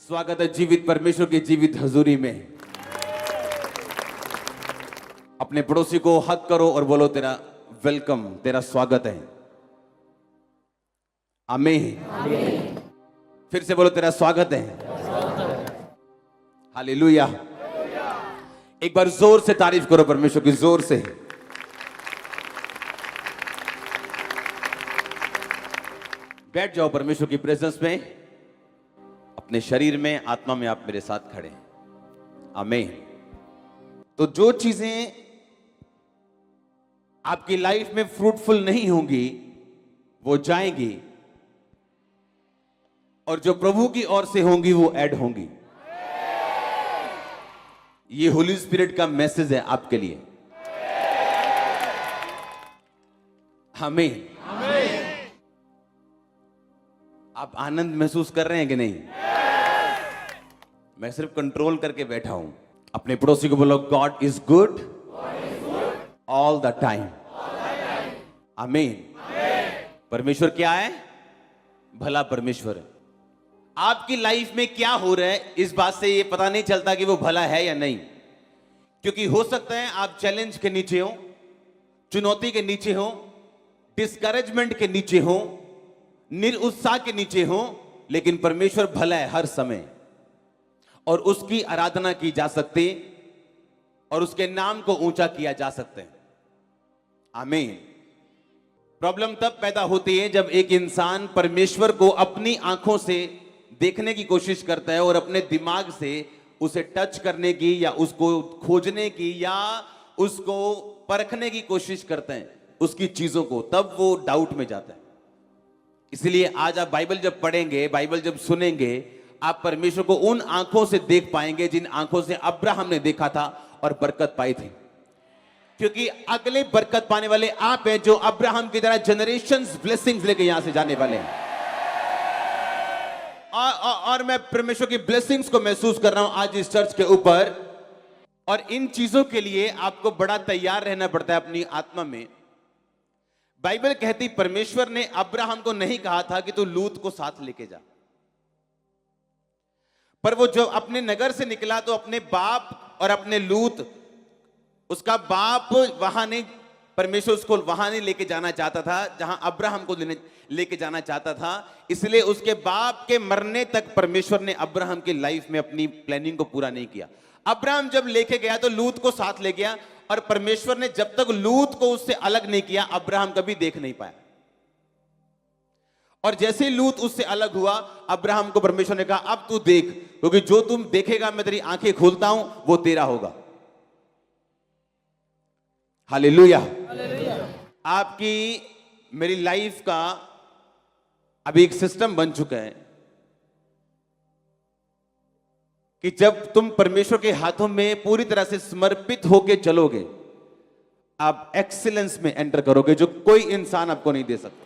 स्वागत है जीवित परमेश्वर की जीवित हजूरी में। अपने पड़ोसी को हक करो और बोलो तेरा वेलकम, तेरा स्वागत है। आमीन। फिर से बोलो तेरा स्वागत है। हालेलुया। एक बार जोर से तारीफ करो परमेश्वर की, जोर से। बैठ जाओ परमेश्वर की प्रेजेंस में, अपने शरीर में, आत्मा में आप मेरे साथ खड़े हैं। आमीन। तो जो चीजें आपकी लाइफ में फ्रूटफुल नहीं होंगी वो जाएंगी, और जो प्रभु की ओर से होंगी वो ऐड होंगी। ये होली स्पिरिट का मैसेज है आपके लिए। आमीन। आप आनंद महसूस कर रहे हैं कि नहीं? मैं सिर्फ कंट्रोल करके बैठा हूं। अपने पड़ोसी को बोलो God is good all the time. आमीन। परमेश्वर क्या है? भला परमेश्वर है। आपकी लाइफ में क्या हो रहा है इस बात से ये पता नहीं चलता कि वो भला है या नहीं, क्योंकि हो सकता है आप चैलेंज के नीचे हो, चुनौती के नीचे हो, डिस्करेजमेंट के नीचे हो, निरुत्साह के नीचे हो, लेकिन परमेश्वर भला है हर समय, और उसकी आराधना की जा सकती और उसके नाम को ऊंचा किया जा सकता है। आमीन। प्रॉब्लम तब पैदा होती है जब एक इंसान परमेश्वर को अपनी आंखों से देखने की कोशिश करता है और अपने दिमाग से उसे टच करने की या उसको खोजने की या उसको परखने की कोशिश करते हैं उसकी चीजों को, तब वो डाउट में जाता है। इसलिए आज आप बाइबल जब पढ़ेंगे, बाइबल जब सुनेंगे, आप परमेश्वर को उन आंखों से देख पाएंगे जिन आंखों से अब्राहम ने देखा था और बरकत पाई थी, क्योंकि अगले बरकत पाने वाले आप हैं जो अब्राहम की तरह जनरेशंस ब्लेसिंग्स लेके यहां से जाने वाले हैं। और मैं परमेश्वर की ब्लेसिंग्स को महसूस कर रहा हूं आज इस चर्च के ऊपर, और इन चीजों के लिए आपको बड़ा तैयार रहना पड़ता है अपनी आत्मा में। बाइबल कहती परमेश्वर ने अब्राहम को नहीं कहा था कि तू लूत को साथ लेके जा, पर वो जब अपने नगर से निकला तो अपने बाप और अपने लूत, उसका बाप वहां नहीं, परमेश्वर उसको वहां नहीं लेके जाना चाहता था जहां अब्राहम को लेके जाना चाहता था। इसलिए उसके बाप के मरने तक परमेश्वर ने अब्राहम की लाइफ में अपनी प्लानिंग को पूरा नहीं किया। अब्राहम जब लेके गया तो लूत को साथ ले गया, और परमेश्वर ने जब तक लूत को उससे अलग नहीं किया अब्राहम कभी देख नहीं पाया। और जैसे ही लूत उससे अलग हुआ, अब्राहम को परमेश्वर ने कहा अब तू देख, क्योंकि जो तुम देखेगा मैं तेरी आंखें खोलता हूं वो तेरा होगा। हालेलुया। आपकी मेरी लाइफ का अभी एक सिस्टम बन चुका है कि जब तुम परमेश्वर के हाथों में पूरी तरह से समर्पित होकर चलोगे, आप एक्सीलेंस में एंटर करोगे, जो कोई इंसान आपको नहीं दे सकता,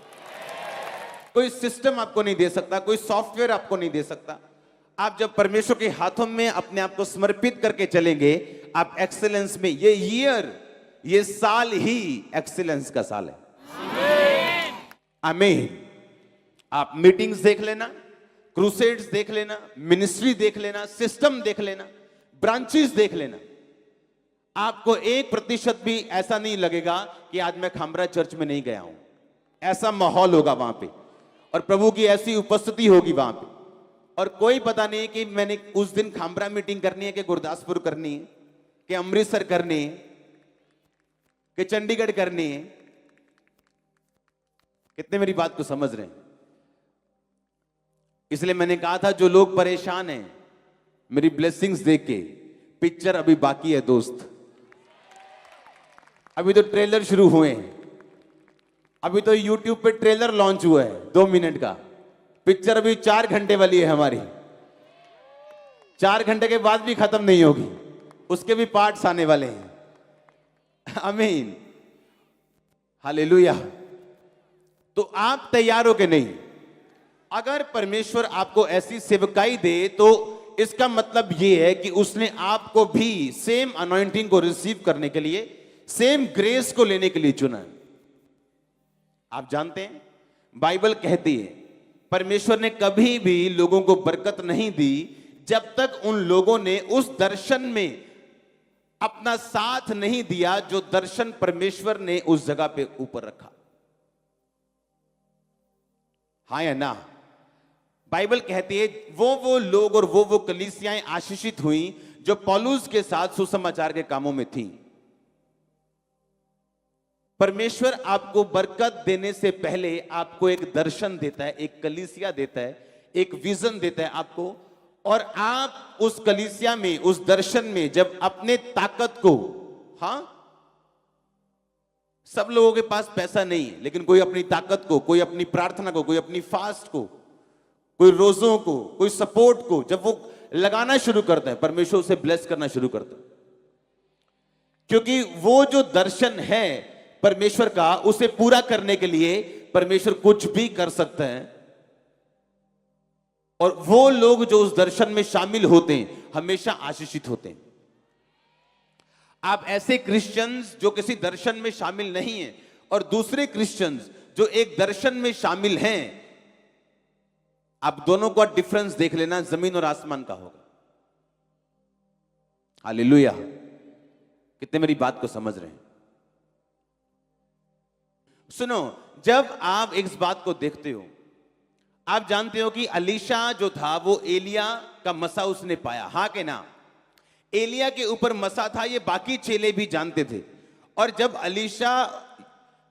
कोई सिस्टम आपको नहीं दे सकता, कोई सॉफ्टवेयर आपको नहीं दे सकता। आप जब परमेश्वर के हाथों में अपने आप को समर्पित करके चलेंगे, आप एक्सीलेंस में, ये साल ही एक्सीलेंस का साल है। आमीन। आप मीटिंग्स देख लेना, क्रूसेड्स देख लेना, मिनिस्ट्री देख लेना, सिस्टम देख लेना, ब्रांचेस देख लेना, आपको 1% भी ऐसा नहीं लगेगा कि आज मैं खामरा चर्च में नहीं गया हूं। ऐसा माहौल होगा वहां पे, और प्रभु की ऐसी उपस्थिति होगी वहां पे, और कोई पता नहीं कि मैंने उस दिन खामरा मीटिंग करनी है कि गुरदासपुर करनी है कि अमृतसर करनी है कि चंडीगढ़ करनी है। कितने मेरी बात को समझ रहे हैं? इसलिए मैंने कहा था जो लोग परेशान हैं मेरी ब्लेसिंग्स देख के, पिक्चर अभी बाकी है दोस्त, अभी तो ट्रेलर शुरू हुए हैं, अभी तो YouTube पे ट्रेलर लॉन्च हुआ है 2 मिनट का, पिक्चर अभी 4 घंटे वाली है हमारी, 4 घंटे के बाद भी खत्म नहीं होगी, उसके भी पार्ट्स आने वाले हैं। आमीन। हालेलुया। तो आप तैयार हो कि नहीं? अगर परमेश्वर आपको ऐसी सेवकाई दे तो इसका मतलब यह है कि उसने आपको भी सेम अनॉइंटिंग को रिसीव करने के लिए, सेम ग्रेस को लेने के लिए चुना है। आप जानते हैं बाइबल कहती है परमेश्वर ने कभी भी लोगों को बरकत नहीं दी जब तक उन लोगों ने उस दर्शन में अपना साथ नहीं दिया जो दर्शन परमेश्वर ने उस जगह पे ऊपर रखा। हाँ या ना? बाइबल कहती है वो लोग और वो कलीसियाएं आशीषित हुई जो पौलुस के साथ सुसमाचार के कामों में थी। परमेश्वर आपको बरकत देने से पहले आपको एक दर्शन देता है, एक कलीसिया देता है, एक विजन देता है आपको, और आप उस कलीसिया में, उस दर्शन में जब अपने ताकत को, हाँ, सब लोगों के पास पैसा नहीं है, लेकिन कोई अपनी ताकत को, कोई अपनी प्रार्थना को, कोई अपनी फास्ट को, कोई रोजों को, कोई सपोर्ट को जब वो लगाना शुरू करता है, परमेश्वर उसे ब्लेस करना शुरू करता है। क्योंकि वो जो दर्शन है परमेश्वर का, उसे पूरा करने के लिए परमेश्वर कुछ भी कर सकता है। और वो लोग जो उस दर्शन में शामिल होते हैं हमेशा आशीषित होते हैं। आप ऐसे क्रिश्चियंस जो किसी दर्शन में शामिल नहीं हैं और दूसरे क्रिश्चियंस जो एक दर्शन में शामिल हैं, आप दोनों का डिफरेंस देख लेना, जमीन और आसमान का होगा। हालेलुया! कितने मेरी बात को समझ रहे हैं? सुनो, जब आप इस बात को देखते हो, आप जानते हो कि अलीशा जो था वो एलिया का मसा उसने पाया, हाँ के ना? एलिया के ऊपर मसा था, ये बाकी चेले भी जानते थे। और जब अलीशा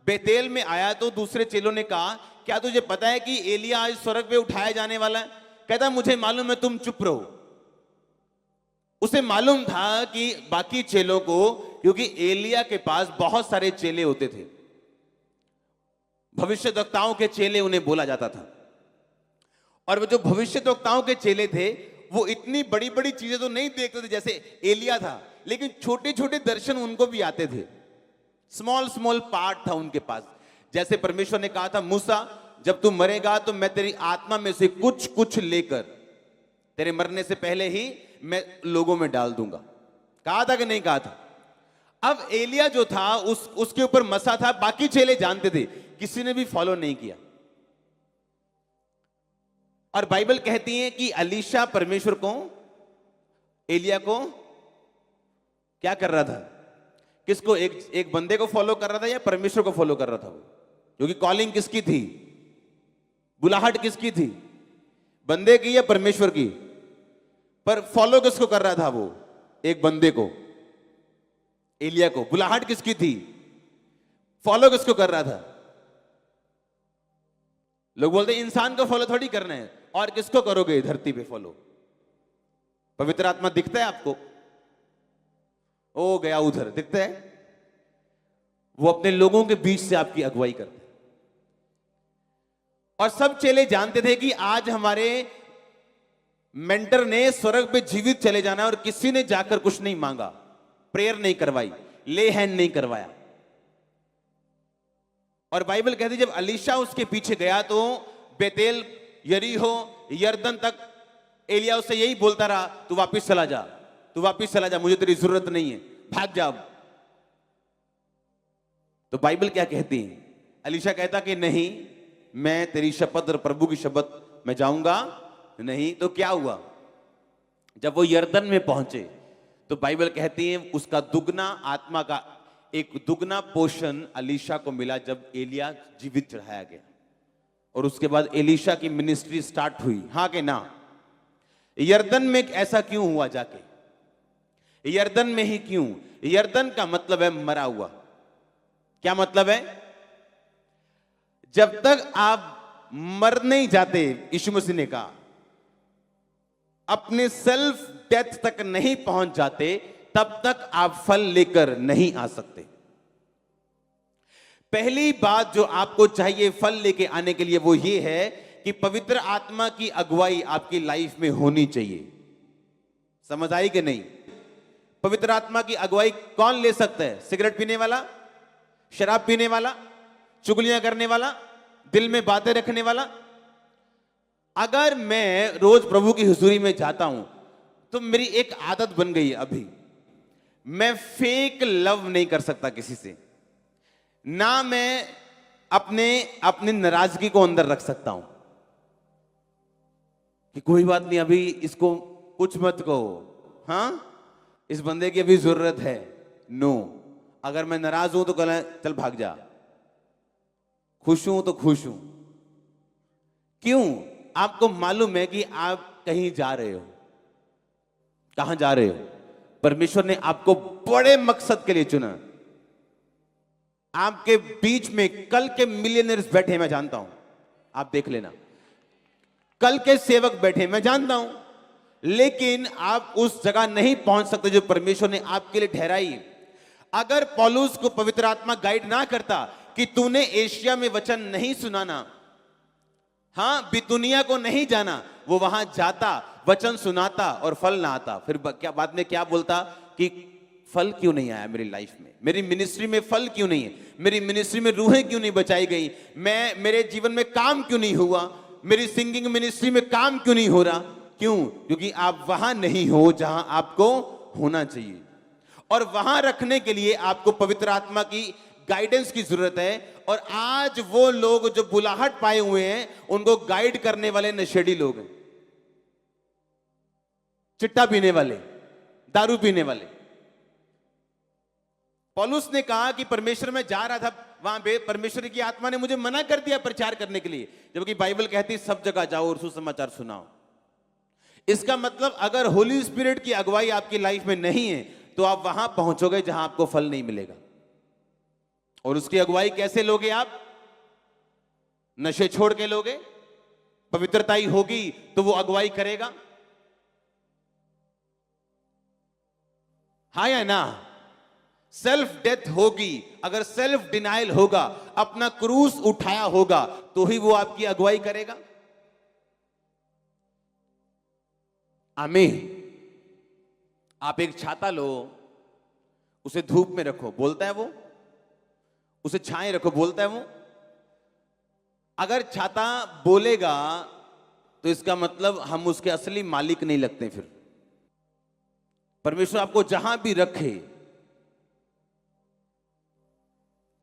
बेतेल में आया तो दूसरे चेलों ने कहा, क्या तुझे पता है कि एलिया आज स्वर्ग पे उठाया जाने वाला है? कहता मुझे मालूम है, तुम चुप रहो। उसे मालूम था कि बाकी चेलों को, क्योंकि एलिया के पास बहुत सारे चेले होते थे, भविष्यद्वक्ताओं के चेले उन्हें बोला जाता था। और वो जो भविष्यद्वक्ताओं के चेले थे वो इतनी बड़ी बड़ी चीजें तो नहीं देखते थे जैसे एलिया था, लेकिन छोटे छोटे दर्शन उनको भी आते थे। स्मॉल स्मॉल पार्ट था उनके पास। जैसे परमेश्वर ने कहा था, मूसा जब तू मरेगा तो मैं तेरी आत्मा में से कुछ कुछ लेकर तेरे मरने से पहले ही मैं लोगों में डाल दूंगा। कहा था कि नहीं कहा था? अब एलिया जो था उसके ऊपर मसा था, बाकी चेले जानते थे, किसी ने भी फॉलो नहीं किया। और बाइबल कहती है कि अलीशा परमेश्वर को, एलिया को क्या कर रहा था? किसको? एक बंदे को फॉलो कर रहा था या परमेश्वर को फॉलो कर रहा था वो? क्योंकि कॉलिंग किसकी थी? बुलाहट किसकी थी? बंदे की या परमेश्वर की? पर फॉलो किसको कर रहा था वो? एक बंदे को, एलिया को। बुलाहट किसकी थी? फॉलो किसको कर रहा था? लोग बोलते इंसान को फॉलो थोड़ी करना है, और किसको करोगे धरती पे फॉलो? पवित्र आत्मा दिखता है आपको? ओ गया उधर, दिखता है? वो अपने लोगों के बीच से आपकी अगुवाई करता है। और सब चेले जानते थे कि आज हमारे मेंटर ने स्वर्ग पे जीवित चले जाना है, और किसी ने जाकर कुछ नहीं मांगा, प्रेयर नहीं करवाई, ले हैंड नहीं करवाया। और बाइबल कहती है जब अलीशा उसके पीछे गया तो बेतेल, यरीहो, यरदन तक एलिया उससे यही बोलता रहा, तू वापिस चला जा, तू वापिस चला जा, मुझे तेरी जरूरत नहीं है, भाग जा। तो बाइबल क्या कहती है? अलीशा कहता कि नहीं, मैं तेरी शपथ और प्रभु की शपथ मैं जाऊंगा नहीं। तो क्या हुआ? जब वो यरदन में पहुंचे तो बाइबल कहती है उसका दुगना आत्मा का एक दुगना पोषण अलीशा को मिला जब एलिया जीवित चढ़ाया गया। और उसके बाद एलीशा की मिनिस्ट्री स्टार्ट हुई, हाँ के ना? यरदन में ऐसा क्यों हुआ? जाके यरदन में ही क्यों? यरदन का मतलब है मरा हुआ। क्या मतलब है? जब तक आप मर नहीं जाते, यीशु मसीह ने कहा, अपने सेल्फ डेथ तक नहीं पहुंच जाते, तब तक आप फल लेकर नहीं आ सकते। पहली बात जो आपको चाहिए फल लेके आने के लिए वो ये है कि पवित्र आत्मा की अगुवाई आपकी लाइफ में होनी चाहिए। समझ आई कि नहीं? पवित्र आत्मा की अगुवाई कौन ले सकता है? सिगरेट पीने वाला, शराब पीने वाला, चुगलियां करने वाला, दिल में बातें रखने वाला? अगर मैं रोज प्रभु की हुजूरी में जाता हूं तो मेरी एक आदत बन गई है अभी, मैं फेक लव नहीं कर सकता किसी से, ना मैं अपने नाराजगी को अंदर रख सकता हूं कि कोई बात नहीं, अभी इसको कुछ मत कहो, हाँ इस बंदे की अभी जरूरत है, नो। अगर मैं नाराज हूं तो कहना चल भाग जा, खुश हूं तो खुश हूं। क्यों? आपको मालूम है कि आप कहीं जा रहे हो। कहां जा रहे हो? परमेश्वर ने आपको बड़े मकसद के लिए चुना। आपके बीच में कल के मिलियनर्स बैठे, मैं जानता हूं, आप देख लेना, कल के सेवक बैठे, मैं जानता हूं, लेकिन आप उस जगह नहीं पहुंच सकते जो परमेश्वर ने आपके लिए ठहराई। अगर पौलुस को पवित्र आत्मा गाइड ना करता कि तूने एशिया में वचन नहीं सुनाना, हां बितुनिया को नहीं जाना, वो वहां जाता, वचन सुनाता और फल ना आता। फिर क्या बाद में क्या बोलता कि फल क्यों नहीं आया मेरी लाइफ में, मेरी मिनिस्ट्री में फल क्यों नहीं है, मेरी मिनिस्ट्री में रूहें क्यों नहीं बचाई गई, मेरे जीवन में काम क्यों नहीं हुआ, मेरी सिंगिंग मिनिस्ट्री में काम क्यों नहीं हो रहा। क्यों? क्योंकि आप वहां नहीं हो जहां आपको होना चाहिए। और वहां रखने के लिए आपको पवित्र आत्मा की गाइडेंस की जरूरत है। और आज वो लोग जो बुलाहट पाए हुए हैं, उनको गाइड करने वाले नशेड़ी लोग हैं, चिट्टा पीने वाले, दारू पीने वाले। पौलुस ने कहा कि परमेश्वर में जा रहा था, वहां पे परमेश्वर की आत्मा ने मुझे मना कर दिया प्रचार करने के लिए, जबकि बाइबल कहती सब जगह जाओ और सुसमाचार सुनाओ। इसका मतलब अगर होली स्पिरिट की अगुवाई आपकी लाइफ में नहीं है तो आप वहां पहुंचोगे जहां आपको फल नहीं मिलेगा। और उसकी अगुवाई कैसे लोगे आप? नशे छोड़ के लोगे? पवित्रता ही होगी तो वो अगुवाई करेगा, हाँ या ना? सेल्फ डेथ होगी, अगर सेल्फ डिनाइल होगा, अपना क्रूस उठाया होगा, तो ही वो आपकी अगुवाई करेगा। आमीन। आप एक छाता लो, उसे धूप में रखो, बोलता है वो, उसे छाए रखो, बोलता है वो। अगर छाता बोलेगा तो इसका मतलब हम उसके असली मालिक नहीं लगते। फिर परमेश्वर आपको जहां भी रखे,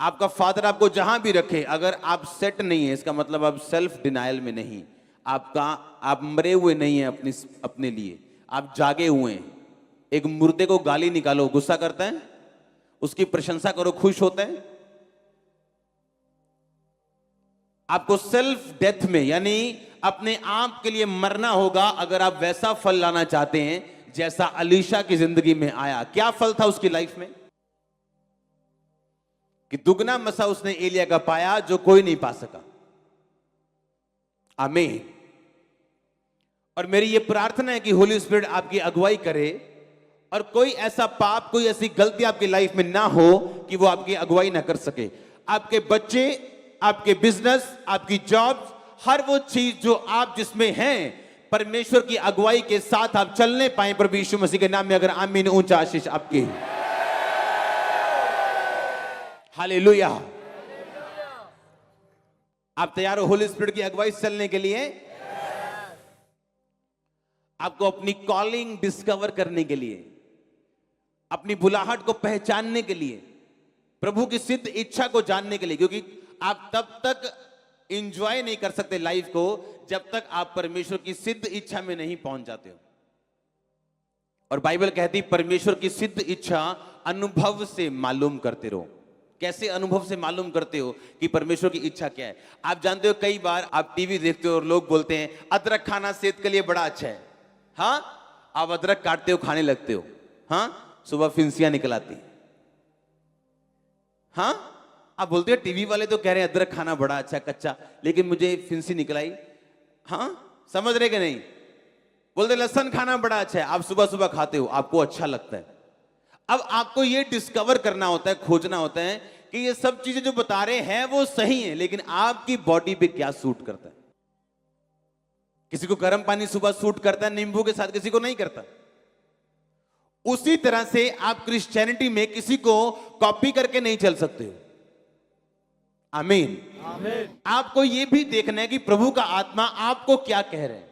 आपका फादर आपको जहां भी रखे, अगर आप सेट नहीं है, इसका मतलब आप सेल्फ डिनायल में नहीं, आप मरे हुए नहीं हैं अपने लिए, आप जागे हुए हैं। एक मुर्दे को गाली निकालो, गुस्सा करता है? उसकी प्रशंसा करो, खुश होता है? आपको सेल्फ डेथ में, यानी अपने आप के लिए मरना होगा अगर आप वैसा फल लाना चाहते हैं जैसा अलीशा की जिंदगी में आया। क्या फल था उसकी लाइफ में? कि दुगना मसा उसने एलिया का पाया जो कोई नहीं पा सका। आमीन। और मेरी यह प्रार्थना है कि होली स्पिरिट आपकी अगुवाई करे और कोई ऐसा पाप, कोई ऐसी गलती आपकी लाइफ में ना हो कि वो आपकी अगुवाई ना कर सके। आपके बच्चे, आपके बिजनेस, आपकी जॉब, हर वो चीज जो आप जिसमें हैं, परमेश्वर की अगुवाई के साथ आप चलने पाए प्रभु यीशु मसीह के नाम में। अगर आमीन, ऊंचा आशीष आपकी। हालेलुया। आप तैयार हो होली स्पिरिट की अगुवाई से चलने के लिए? आपको अपनी कॉलिंग डिस्कवर करने के लिए, अपनी बुलाहट को पहचानने के लिए, प्रभु की सिद्ध इच्छा को जानने के लिए, क्योंकि आप तब तक एंजॉय नहीं कर सकते लाइफ को जब तक आप परमेश्वर की सिद्ध इच्छा में नहीं पहुंच जाते हो। और बाइबल कहती परमेश्वर की सिद्ध इच्छा अनुभव से मालूम करते रहो। कैसे अनुभव से मालूम करते हो कि परमेश्वर की इच्छा क्या है? आप जानते हो, कई बार आप टीवी देखते हो और लोग बोलते हैं अदरक खाना सेहत के लिए बड़ा अच्छा है। हाँ, आप अदरक काटते हो, खाने लगते हो, हाँ, सुबह फिंसियां निकल आती। हाँ, आप बोलते हो टीवी वाले तो कह रहे हैं अदरक खाना बड़ा अच्छा कच्चा, लेकिन मुझे फिंसी निकल आई। हाँ, समझ रहे कि नहीं? बोलते लहसुन खाना बड़ा अच्छा है, आप सुबह सुबह खाते हो, आपको अच्छा लगता है। अब आपको ये डिस्कवर करना होता है, खोजना होता है कि ये सब चीजें जो बता रहे हैं वो सही है, लेकिन आपकी बॉडी पे क्या सूट करता है। किसी को गर्म पानी सुबह सूट करता है नींबू के साथ, किसी को नहीं करता। उसी तरह से आप क्रिश्चियनिटी में किसी को कॉपी करके नहीं चल सकते हो। आमीन। आपको यह भी देखना है कि प्रभु का आत्मा आपको क्या कह रहे हैं,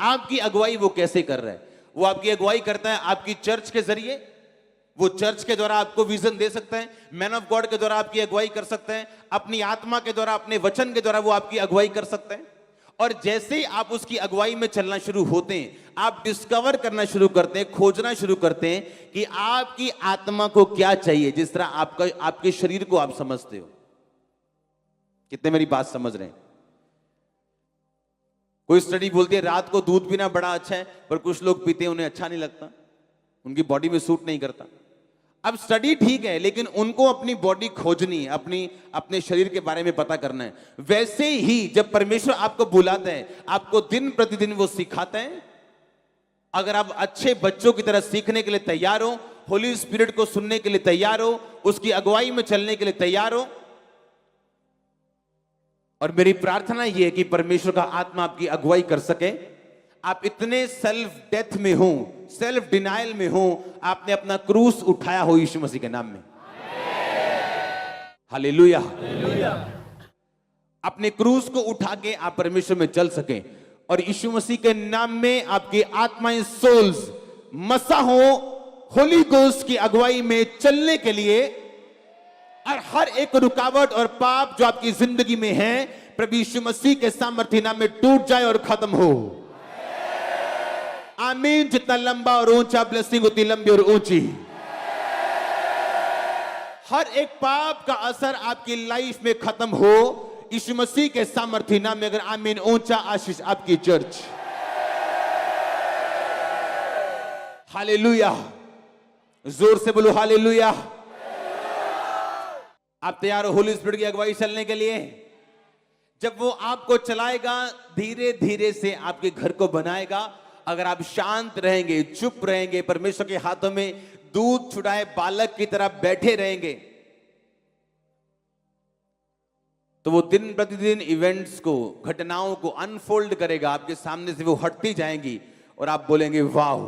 आपकी अगुवाई वो कैसे कर रहा है। वो आपकी अगुवाई करता है आपकी चर्च के जरिए, वो चर्च के द्वारा आपको विजन दे सकता है, मैन ऑफ गॉड के द्वारा आपकी अगुवाई कर सकते हैं, अपनी आत्मा के द्वारा, अपने वचन के द्वारा वो आपकी अगुवाई कर सकते हैं। और जैसे ही आप उसकी अगुवाई में चलना शुरू होते हैं, आप डिस्कवर करना शुरू करते हैं, खोजना शुरू करते हैं कि आपकी आत्मा को क्या चाहिए, जिस तरह आपके शरीर को आप समझते हो। कितने मेरी बात समझ रहे हैं? कोई स्टडी बोलती है रात को दूध पीना बड़ा अच्छा है, पर कुछ लोग पीते हैं उन्हें अच्छा नहीं लगता, उनकी बॉडी में सूट नहीं करता। अब स्टडी ठीक है, लेकिन उनको अपनी बॉडी खोजनी है, अपने शरीर के बारे में पता करना है। वैसे ही जब परमेश्वर आपको बुलाता है, आपको दिन प्रतिदिन वो सिखाता है। अगर आप अच्छे बच्चों की तरह सीखने के लिए तैयार हो, होली स्पिरिट को सुनने के लिए तैयार हो, उसकी अगुवाई में चलने के लिए तैयार हो, और मेरी प्रार्थना यह है कि परमेश्वर का आत्मा आपकी अगुवाई कर सके। आप इतने सेल्फ डेथ में हो, सेल्फ डिनायल में हो, आपने अपना क्रूस उठाया हो यीशु मसीह के नाम में। हालेलुया। अपने क्रूस को उठा के आप परमेश्वर में चल सके, और यीशु मसीह के नाम में आपकी आत्माएं, सोल्स मसा हो होली गोस्ट की अगुवाई में चलने के लिए, और हर एक रुकावट और पाप जो आपकी जिंदगी में है, प्रभु यीशु मसीह के सामर्थ्य नाम में टूट जाए और खत्म हो। आमीन। जितना लंबा और ऊंचा ब्लेसिंग उतनी लंबी और ऊंची। हर एक पाप का असर आपकी लाइफ में खत्म हो यीशु मसीह के सामर्थ्य नाम में। अगर आमीन, ऊंचा आशीष आपकी चर्च। हालेलुया। जोर से बोलो हालेलुया। आप तैयार हो होली स्पिरिट की अगुवाई चलने के लिए? जब वो आपको चलाएगा, धीरे धीरे से आपके घर को बनाएगा। अगर आप शांत रहेंगे, चुप रहेंगे, परमेश्वर के हाथों में दूध छुड़ाए बालक की तरह बैठे रहेंगे, तो वो दिन प्रतिदिन इवेंट्स को, घटनाओं को अनफोल्ड करेगा। आपके सामने से वो हटती जाएंगी और आप बोलेंगे वाह,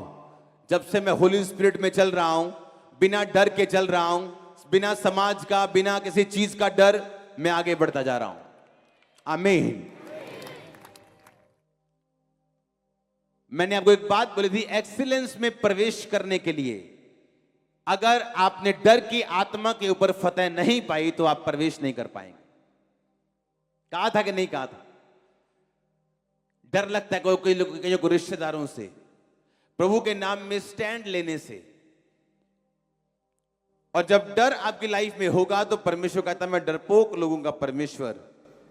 जब से मैं होली स्पिरिट में चल रहा हूं, बिना डर के चल रहा हूं, बिना समाज का, बिना किसी चीज का डर, मैं आगे बढ़ता जा रहा हूं। आमीन। मैंने आपको एक बात बोली थी, एक्सीलेंस में प्रवेश करने के लिए अगर आपने डर की आत्मा के ऊपर फतह नहीं पाई तो आप प्रवेश नहीं कर पाएंगे। कहा था कि नहीं कहा था? डर लगता है कोई लोगों को रिश्तेदारों से, प्रभु के नाम में स्टैंड लेने से। और जब डर आपकी लाइफ में होगा तो परमेश्वर कहता मैं डरपोक लोगों का परमेश्वर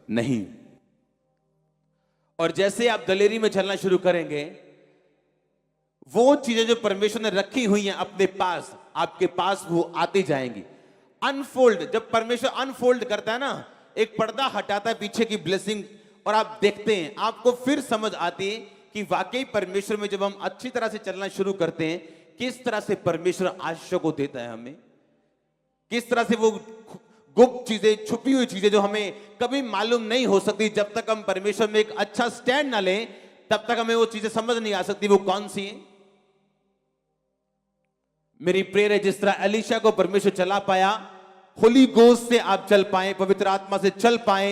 नहीं। और जैसे आप दलेरी में चलना शुरू करेंगे, वो चीजें जो परमेश्वर ने रखी हुई हैं अपने पास, आपके पास वो आती जाएंगी। अनफोल्ड, जब परमेश्वर अनफोल्ड करता है ना, एक पर्दा हटाता है पीछे की ब्लेसिंग, और आप देखते हैं, आपको फिर समझ आती है कि वाकई परमेश्वर में जब हम अच्छी तरह से चलना शुरू करते हैं, किस तरह से परमेश्वर आशीषों को देता है हमें, किस तरह से वो गुप्त चीजें, छुपी हुई चीजें जो हमें कभी मालूम नहीं हो सकती, जब तक हम परमेश्वर में एक अच्छा स्टैंड ना लें, तब तक हमें वो चीजें समझ नहीं आ सकती वो कौन सी है। मेरी प्रेयर है, जिस तरह एलीशा को परमेश्वर चला पाया, होली गोस्ट से आप चल पाए, पवित्र आत्मा से चल पाए।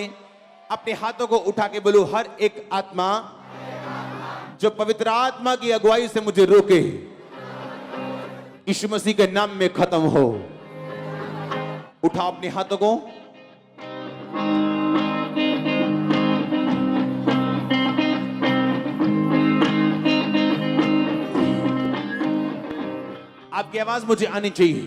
अपने हाथों को उठा के बोलो, हर एक आत्मा जो पवित्र आत्मा की अगुवाई से मुझे रोके, यीशु मसीह के नाम में खत्म हो। उठाओ अपने हाथों को। आपकी आवाज मुझे आनी चाहिए।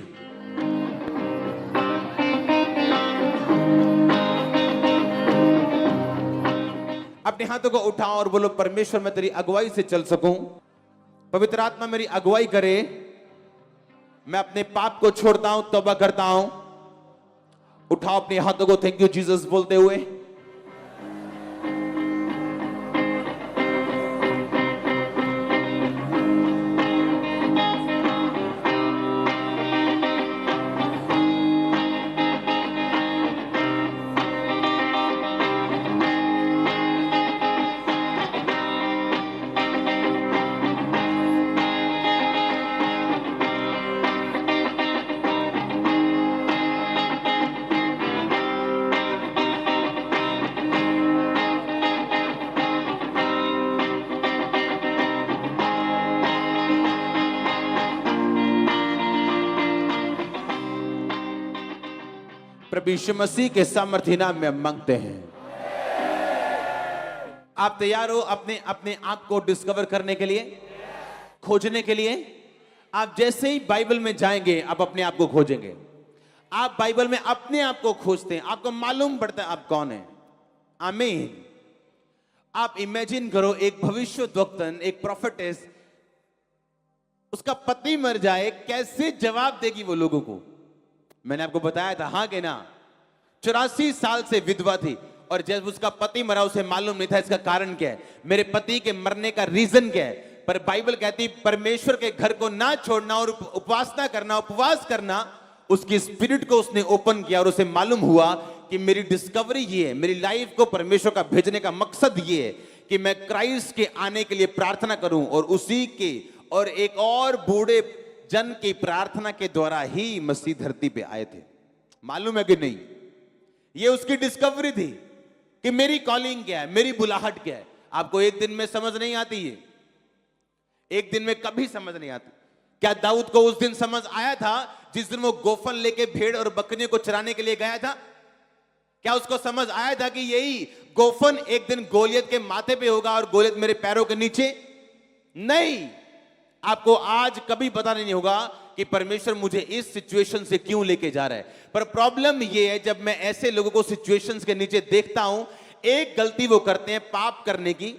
अपने हाथों को उठाओ और बोलो, परमेश्वर मैं तेरी अगुवाई से चल सकूं, पवित्र आत्मा मेरी अगुवाई करे, मैं अपने पाप को छोड़ता हूं, तौबा करता हूं। उठाओ अपने हाथों को थैंक यू जीसस बोलते हुए। प्रभु यीशु मसीह के सामर्थ्य नाम में मांगते हैं। आप तैयार हो अपने अपने आप को डिस्कवर करने के लिए, खोजने के लिए? आप जैसे ही बाइबल में जाएंगे आप अपने आप को खोजेंगे। आप बाइबल में अपने आप को खोजते हैं, आपको मालूम पड़ता है आप कौन है। आमीन। आप इमेजिन करो, एक भविष्यद्वक्तन, एक प्रोफेटेस, उसका पति मर जाए, कैसे जवाब देगी वो लोगों को? मैंने आपको बताया था, हाँ कि ना? 84 साल से विधवा थी और जब उसका पति मरा उसे मालूम नहीं था इसका कारण क्या है, मेरे पति के मरने का रीजन क्या है। पर बाइबल कहती परमेश्वर के घर को ना छोड़ना और उपासना करना, उपवास करना, उसकी स्पिरिट को उसने ओपन किया और उसे मालूम हुआ कि मेरी डिस्कवरी ये है, मेरी लाइफ को परमेश्वर का भेजने का मकसद ये है कि मैं क्राइस्ट के आने के लिए प्रार्थना करूं और उसी के और एक और बूढ़े जन की प्रार्थना के द्वारा ही मसीह धरती पे आए थे। मालूम है कि नहीं? ये उसकी डिस्कवरी थी कि मेरी कॉलिंग क्या है, मेरी बुलाहट क्या है। आपको एक दिन में समझ नहीं आती है, एक दिन में कभी समझ नहीं आती। क्या दाऊद को उस दिन समझ आया था जिस दिन वो गोफन लेके भेड़ और बकरियों को चराने के लिए गया था? क्या उसको समझ आया था कि यही गोफन एक दिन गोलियत के माथे पे होगा और गोलियत मेरे पैरों के नीचे? नहीं। आपको आज कभी पता नहीं होगा कि परमेश्वर मुझे इस सिचुएशन से क्यों लेके जा रहा है। पर प्रॉब्लम यह है, जब मैं ऐसे लोगों को सिचुएशंस के नीचे देखता हूं, एक गलती वो करते हैं पाप करने की,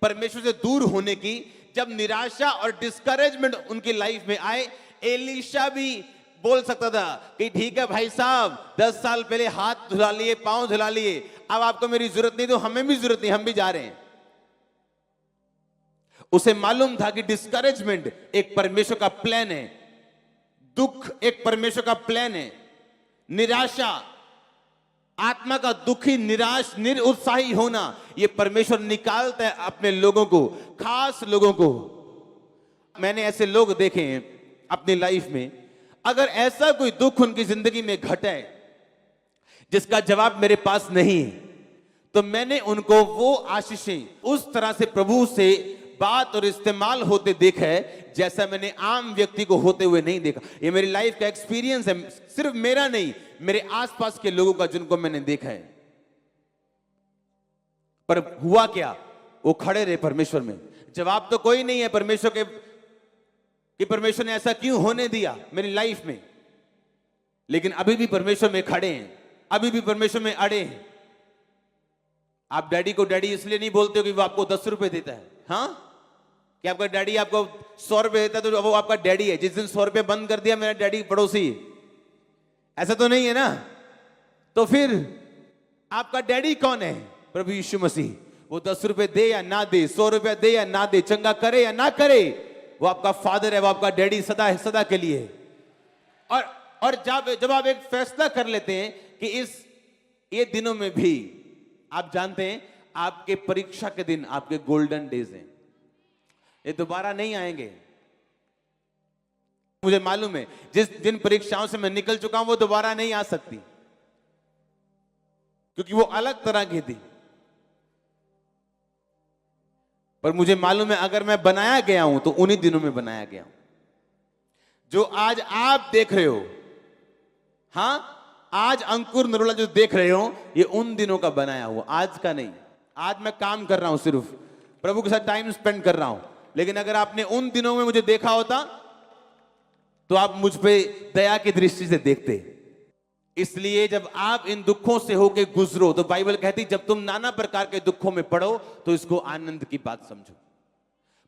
परमेश्वर से दूर होने की। जब निराशा और डिस्करेजमेंट उनकी लाइफ में आए, एलीशा भी बोल सकता था कि ठीक है भाई साहब, 10 साल पहले हाथ धुला लिए, पांव धुला लिए, अब आपको मेरी जरूरत नहीं, तो हमें भी जरूरत नहीं, हम भी जा रहे हैं। उसे मालूम था कि डिस्करेजमेंट एक परमेश्वर का प्लान है, दुख एक परमेश्वर का प्लान है, निराशा, आत्मा का दुखी, निराश, निरुत्साही होना, यह परमेश्वर निकालता है अपने लोगों को, खास लोगों को। मैंने ऐसे लोग देखे हैं अपनी लाइफ में, अगर ऐसा कोई दुख उनकी जिंदगी में घटा है जिसका जवाब मेरे पास नहीं है, तो मैंने उनको वो आशीषें उस तरह से प्रभु से बात और इस्तेमाल होते देखा है जैसा मैंने आम व्यक्ति को होते हुए नहीं देखा। ये मेरी लाइफ का एक्सपीरियंस है, सिर्फ मेरा नहीं, मेरे आसपास के लोगों का जिनको मैंने देखा है। पर हुआ क्या? वो खड़े रहे परमेश्वर में। जवाब तो कोई नहीं है परमेश्वर के कि परमेश्वर ने ऐसा क्यों होने दिया मेरी लाइफ में, लेकिन अभी भी परमेश्वर में खड़े हैं, अभी भी परमेश्वर में अड़े हैं। आप डैडी को डैडी इसलिए नहीं बोलते हो कि वो आपको 10 रुपए देता है, हाँ? कि आपका डैडी आपको 100 रुपए देता है तो वो आपका डैडी है। जिस दिन 100 रुपए बंद कर दिया, मेरा डैडी पड़ोसी, ऐसा तो नहीं है ना? तो फिर आपका डैडी कौन है? प्रभु यीशु मसीह। वो 10 रुपए दे या ना दे, 100 रुपया दे या ना दे, चंगा करे या ना करे, वो आपका फादर है, वो आपका डैडी सदा है, सदा के लिए। और जब आप एक फैसला कर लेते हैं कि ये दिनों में भी, आप जानते हैं आपके परीक्षा के दिन आपके गोल्डन डेज हैं, ये दोबारा नहीं आएंगे। मुझे मालूम है जिन परीक्षाओं से मैं निकल चुका हूं वो दोबारा नहीं आ सकती, क्योंकि वो अलग तरह की थी। पर मुझे मालूम है अगर मैं बनाया गया हूं तो उन्हीं दिनों में बनाया गया हूं। जो आज आप देख रहे हो, हां, आज अंकुर नरोला जो देख रहे हो, ये उन दिनों का बनाया हुआ, आज का नहीं। आज मैं काम कर रहा हूं, सिर्फ प्रभु के साथ टाइम स्पेंड कर रहा हूं। लेकिन अगर आपने उन दिनों में मुझे देखा होता तो आप मुझ पे दया की दृष्टि से देखते। इसलिए जब आप इन दुखों से होके गुजरो तो बाइबल कहती जब तुम नाना प्रकार के दुखों में पड़ो तो इसको आनंद की बात समझो।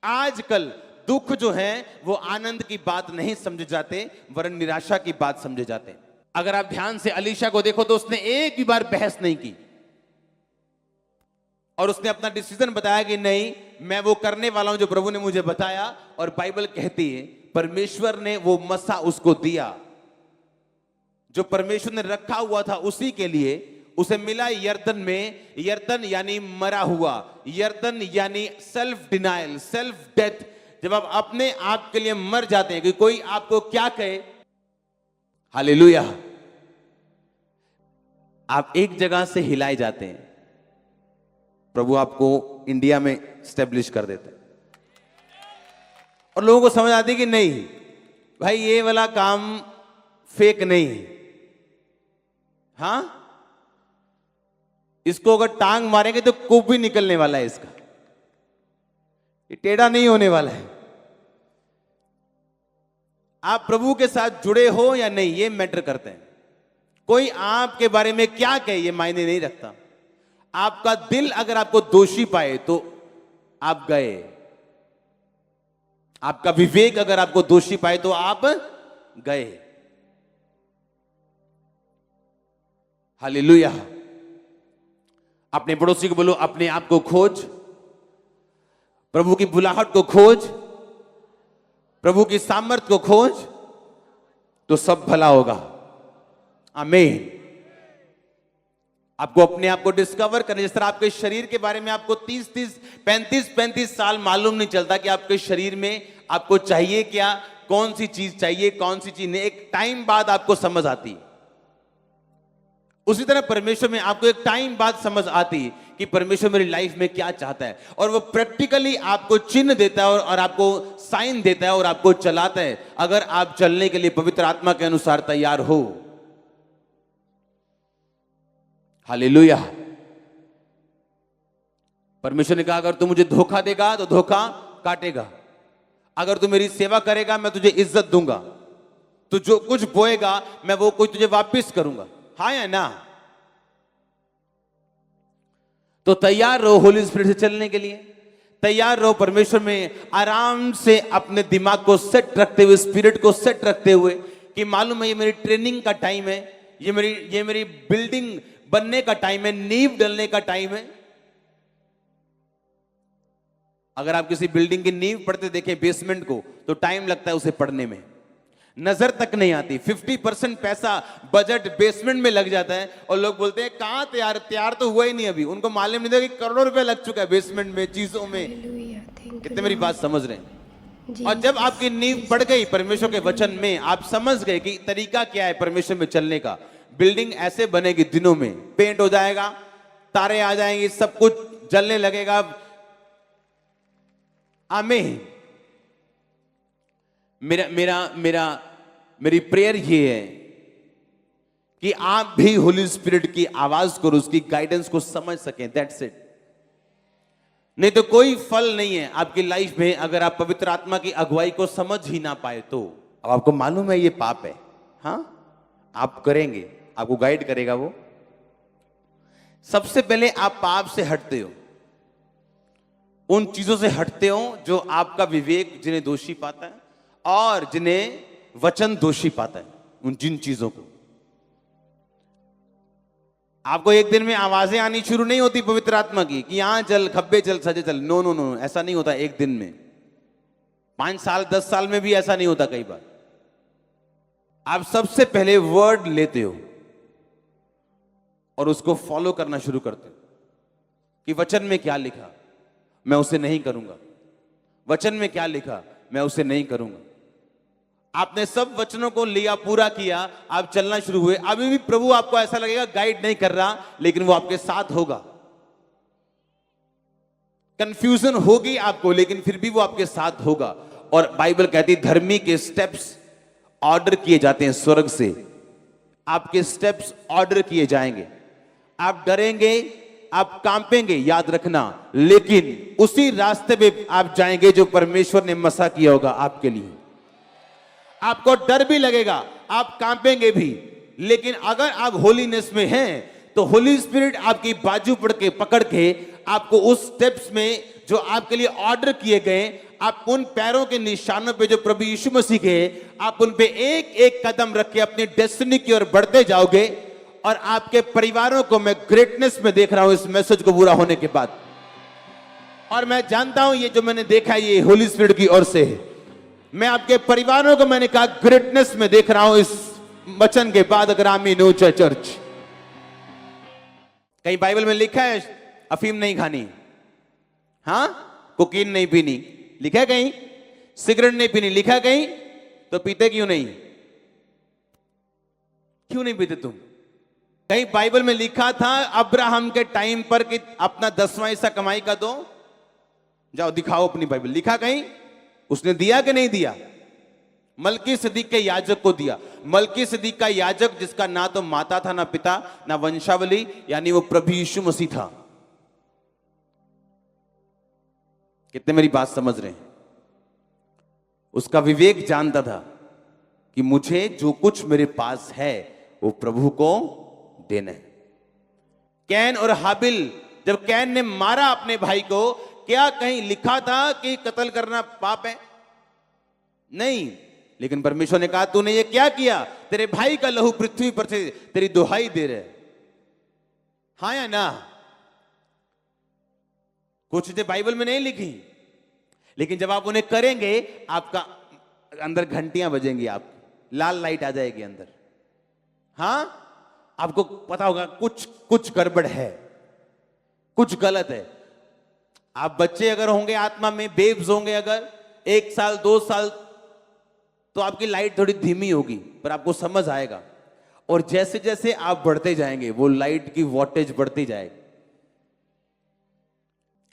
आजकल दुख जो है वो आनंद की बात नहीं समझे जाते, वरन निराशा की बात समझे जाते हैं। अगर आप ध्यान से अलीशा को देखो तो उसने एक भी बार बहस नहीं की और उसने अपना डिसीजन बताया कि नहीं, मैं वो करने वाला हूं जो प्रभु ने मुझे बताया। और बाइबल कहती है परमेश्वर ने वो मसा उसको दिया जो परमेश्वर ने रखा हुआ था उसी के लिए। उसे मिला यर्दन में, यर्दन यानी मरा हुआ, यर्दन यानी सेल्फ डिनायल, सेल्फ डेथ। जब आप अपने आप के लिए मर जाते हैं कि कोई आपको क्या कहे, हालेलुया, आप एक जगह से हिलाए जाते हैं, प्रभु आपको इंडिया में स्टेब्लिश कर देते हैं। और लोगों को समझ आती है कि नहीं भाई ये वाला काम फेक नहीं है, हाँ, इसको अगर टांग मारेंगे तो कोप भी निकलने वाला है इसका, ये टेढ़ा नहीं होने वाला है। आप प्रभु के साथ जुड़े हो या नहीं, ये मैटर करते हैं। कोई आपके बारे में क्या कहे ये मायने नहीं रखता। आपका दिल अगर आपको दोषी पाए तो आप गए। आपका विवेक अगर आपको दोषी पाए तो आप गए। हालेलुया। अपने पड़ोसी को बोलो, अपने आप को खोज, प्रभु की बुलाहट को खोज, प्रभु की सामर्थ्य को खोज, तो सब भला होगा। आमीन। आपको अपने आप को डिस्कवर करने, जिस तरह आपके शरीर के बारे में आपको 30-30, 35-35 साल मालूम नहीं चलता कि आपके शरीर में आपको चाहिए क्या, कौन सी चीज चाहिए, कौन सी चीज नहीं, एक टाइम बाद आपको समझ आती है। उसी तरह परमेश्वर में आपको एक टाइम बाद समझ आती है कि परमेश्वर मेरी लाइफ में क्या चाहता है, और वो प्रैक्टिकली आपको चिन्ह देता है और आपको साइन देता है और आपको चलाता है, अगर आप चलने के लिए पवित्र आत्मा के अनुसार तैयार हो। हालेलुया। परमेश्वर ने कहा अगर तू मुझे धोखा देगा तो धोखा काटेगा, अगर तू मेरी सेवा करेगा मैं तुझे इज्जत दूंगा, तू जो कुछ बोएगा मैं वो कुछ तुझे वापस करूंगा। हाँ या ना? तो तैयार रहो होली स्पिरिट से चलने के लिए, तैयार रहो परमेश्वर में आराम से अपने दिमाग को सेट रखते हुए, स्पिरिट को सेट रखते हुए कि मालूम है ये मेरी ट्रेनिंग का टाइम है, ये मेरी बिल्डिंग बनने का टाइम है, नींव डलने का टाइम है। अगर आप किसी बिल्डिंग की नींव पढ़ते देखें बेसमेंट को, तो टाइम लगता है उसे पढ़ने में, नजर तक नहीं आती। 50% पैसा बजट बेसमेंट में लग जाता है और लोग बोलते हैं कहां तैयार तो हुआ ही नहीं अभी। उनको मालूम नहीं था कि करोड़ों रुपए लग चुका है बेसमेंट में, चीजों में। कितने मेरी बात समझ रहे हैं? और जब आपकी नींव पड़ गई परमेश्वर के वचन में, आप समझ गए कि तरीका क्या है परमेश्वर में चलने का, बिल्डिंग ऐसे बनेगी, दिनों में पेंट हो जाएगा, तारे आ जाएंगे, सब कुछ जलने लगेगा। आमीन। मेरी प्रेयर ये है कि आप भी होली स्पिरिट की आवाज को, उसकी गाइडेंस को समझ सकें। That's it. नहीं तो कोई फल नहीं है आपकी लाइफ में अगर आप पवित्र आत्मा की अगुवाई को समझ ही ना पाए तो। अब आपको मालूम है ये पाप है, हाँ, आप करेंगे, आपको गाइड करेगा वो। सबसे पहले आप पाप से हटते हो, उन चीजों से हटते हो जो आपका विवेक जिन्हें दोषी पाता है और जिन्हें वचन दोषी पाता है, उन जिन चीजों को। आपको एक दिन में आवाजें आनी शुरू नहीं होती पवित्र आत्मा की कि यहां चल, खब्बे चल, सजे चल। नो नो नो, ऐसा नहीं होता एक दिन में। 5 साल 10 साल में भी ऐसा नहीं होता। कई बार आप सबसे पहले वर्ड लेते हो और उसको फॉलो करना शुरू करते हो कि वचन में क्या लिखा मैं उसे नहीं करूंगा, वचन में क्या लिखा मैं उसे नहीं करूंगा। आपने सब वचनों को लिया, पूरा किया, आप चलना शुरू हुए। अभी भी प्रभु आपको ऐसा लगेगा गाइड नहीं कर रहा, लेकिन वो आपके साथ होगा। कंफ्यूजन होगी आपको, लेकिन फिर भी वो आपके साथ होगा। और बाइबल कहती है धर्मी के स्टेप्स ऑर्डर किए जाते हैं स्वर्ग से। आपके स्टेप्स ऑर्डर किए जाएंगे। आप डरेंगे, आप कांपेंगे, याद रखना, लेकिन उसी रास्ते पे आप जाएंगे जो परमेश्वर ने मसा किया होगा आपके लिए। आपको डर भी लगेगा, आप कांपेंगे भी, लेकिन अगर आप होलीनेस में हैं तो होली स्पिरिट आपकी बाजू पकड़ के आपको उस स्टेप्स में जो आपके लिए ऑर्डर किए गए, आप उन पैरों के निशानों पे जो प्रभु यीशु मसीह के, आप उन पे एक एक कदम रख के अपनी डेस्टिनी की ओर बढ़ते जाओगे। और आपके परिवारों को मैं ग्रेटनेस में देख रहा हूं इस मैसेज को पूरा होने के बाद। और मैं जानता हूं ये जो मैंने देखा ये होली स्पिरिट की ओर से है। मैं आपके परिवारों को, मैंने कहा, ग्रेटनेस में देख रहा हूं इस वचन के बाद। अगर आमीन हो चर्च। कहीं बाइबल में लिखा है अफीम नहीं खानी, हाँ, कोकीन नहीं पीनी, लिखा है कहीं? सिगरेट नहीं पीनी, लिखा है कहीं? तो पीते क्यों नहीं? क्यों नहीं पीते तुम? कहीं बाइबल में लिखा था अब्राहम के टाइम पर कि अपना 10वां हिस्सा कमाई का दो? जाओ दिखाओ अपनी बाइबल, लिखा कहीं? उसने दिया कि नहीं दिया? मलकी सदीक के याजक को दिया। मलकी सदीक का याजक जिसका ना तो माता था ना पिता ना वंशावली, यानी वो प्रभु यीशु मसीह था। कितने मेरी बात समझ रहे हैं? उसका विवेक जानता था कि मुझे जो कुछ मेरे पास है वो प्रभु को देना है। कैन और हाबिल, जब कैन ने मारा अपने भाई को, क्या कहीं लिखा था कि कत्ल करना पाप है? नहीं। लेकिन परमेश्वर ने कहा तूने ये क्या किया? तेरे भाई का लहू पृथ्वी पर से तेरी दुहाई दे रहे। हाँ या ना? कुछ चीजें बाइबल में नहीं लिखी, लेकिन जब आप उन्हें करेंगे आपका अंदर घंटियां बजेंगी, आप लाल लाइट आ जाएगी अंदर। हाँ, आपको पता होगा कुछ गड़बड़ है, कुछ गलत है। आप बच्चे अगर होंगे आत्मा में, बेब्स होंगे अगर 1 साल 2 साल, तो आपकी लाइट थोड़ी धीमी होगी, पर आपको समझ आएगा। और जैसे जैसे आप बढ़ते जाएंगे वो लाइट की वोल्टेज बढ़ती जाएगी।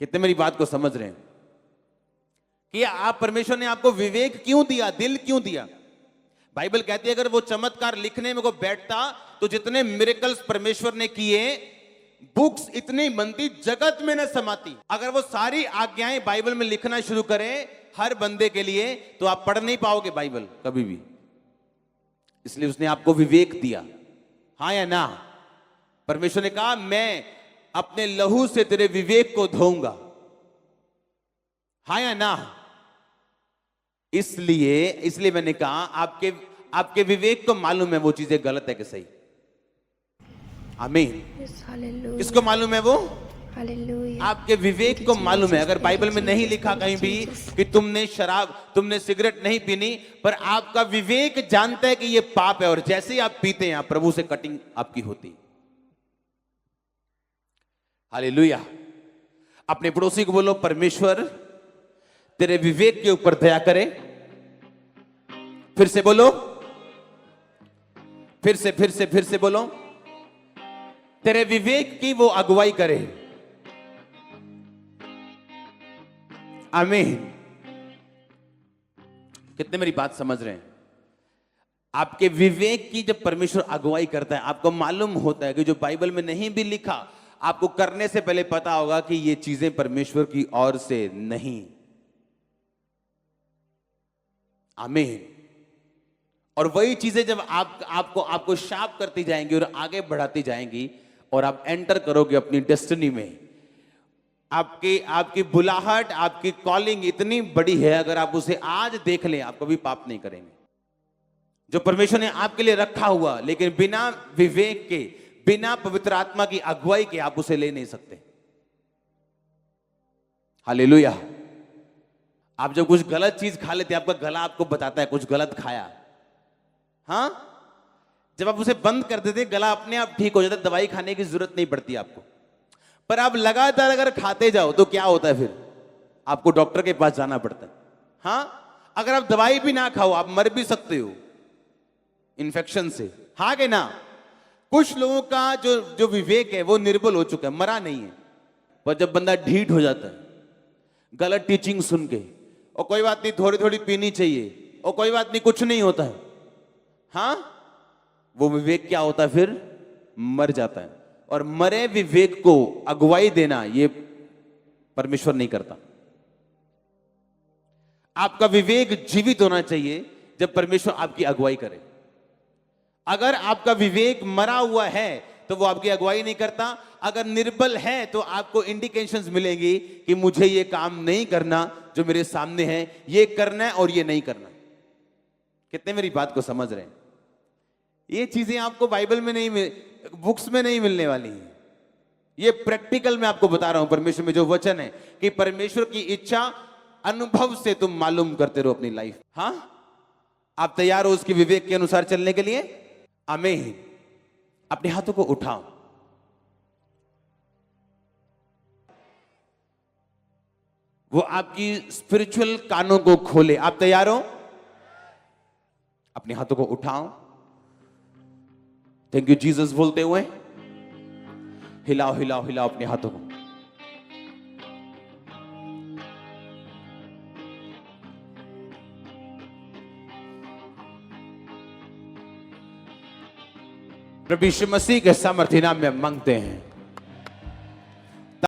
कितने मेरी बात को समझ रहे हैं? कि आप, परमेश्वर ने आपको विवेक क्यों दिया, दिल क्यों दिया? बाइबल कहती है अगर वो चमत्कार लिखने में को बैठता तो जितने मिरेकल्स परमेश्वर ने किए, बुक्स इतनी बनती जगत में न समाती। अगर वो सारी आज्ञाएं बाइबल में लिखना शुरू करें हर बंदे के लिए, तो आप पढ़ नहीं पाओगे बाइबल कभी भी। इसलिए उसने आपको विवेक दिया। हाँ या ना? परमेश्वर ने कहा मैं अपने लहू से तेरे विवेक को धोऊंगा। हाँ या ना? इसलिए मैंने कहा आपके विवेक को मालूम है वो चीजें गलत है कि सही। आमीन। किसको मालूम है वो? आपके विवेक को मालूम है। अगर बाइबल में नहीं लिखा कहीं भी कि तुमने शराब, तुमने सिगरेट नहीं पीनी, पर आपका विवेक जानता है कि ये पाप है, और जैसे ही आप पीते हैं प्रभु से कटिंग आपकी होती। हालेलुया। अपने पड़ोसी को बोलो परमेश्वर तेरे विवेक के ऊपर दया करे। फिर से बोलो, फिर से बोलो, तेरे विवेक की वो अगुवाई करे। आमीन। कितने मेरी बात समझ रहे हैं? आपके विवेक की जब परमेश्वर अगुवाई करता है, आपको मालूम होता है कि जो बाइबल में नहीं भी लिखा, आपको करने से पहले पता होगा कि ये चीजें परमेश्वर की ओर से नहीं। आमीन। और वही चीजें जब आपको शार्प करती जाएंगी और आगे बढ़ाती जाएंगी, और आप एंटर करोगे अपनी डेस्टिनी में। आपकी बुलाहट, आपकी कॉलिंग इतनी बड़ी है, अगर आप उसे आज देख लें आप कभी पाप नहीं करेंगे। जो परमेश्वर ने आपके लिए रखा हुआ, लेकिन बिना विवेक के, बिना पवित्र आत्मा की अगुवाई के आप उसे ले नहीं सकते। हालेलुया। आप जब कुछ गलत चीज खा लेते, आपका गला आपको बताता है कुछ गलत खाया। हाँ, जब आप उसे बंद कर देते, गला अपने आप ठीक हो जाता है, दवाई खाने की जरूरत नहीं पड़ती आपको। पर आप लगातार अगर खाते जाओ तो क्या होता है? फिर आपको डॉक्टर के पास जाना पड़ता है। हाँ, अगर आप दवाई भी ना खाओ आप मर भी सकते हो इन्फेक्शन से। हाँ कि ना? कुछ लोगों का जो विवेक है वो निर्बल हो चुका है, मरा नहीं है। पर जब बंदा ढीठ हो जाता है गलत टीचिंग सुन के, और कोई बात नहीं थोड़ी थोड़ी पीनी चाहिए, और कोई बात नहीं कुछ नहीं होता है, हाँ, वो विवेक क्या होता है? फिर मर जाता है। और मरे विवेक को अगुवाई देना ये परमेश्वर नहीं करता। आपका विवेक जीवित होना चाहिए जब परमेश्वर आपकी अगुवाई करे। अगर आपका विवेक मरा हुआ है तो वो आपकी अगुवाई नहीं करता। अगर निर्बल है तो आपको इंडिकेशंस मिलेंगी कि मुझे ये काम नहीं करना जो मेरे सामने है, ये करना है और ये नहीं करना। कितने मेरी बात को समझ रहे हैं? ये चीजें आपको बाइबल में नहीं, बुक्स में नहीं मिलने वाली हैं। ये प्रैक्टिकल मैं आपको बता रहा हूं। परमेश्वर में जो वचन है कि परमेश्वर की इच्छा अनुभव से तुम मालूम करते रहो अपनी लाइफ। हाँ, आप तैयार हो उसके विवेक के अनुसार चलने के लिए? आमीन। अपने हाथों को उठाओ। वो आपकी स्पिरिचुअल कानों को खोले। आप तैयार हो? अपने हाथों को उठाओ। थैंक यू जीसस बोलते हुए हिलाओ हिलाओ हिलाओ अपने हाथों को। प्रभु यीशु मसीह के सामर्थ्य नाम में मांगते हैं।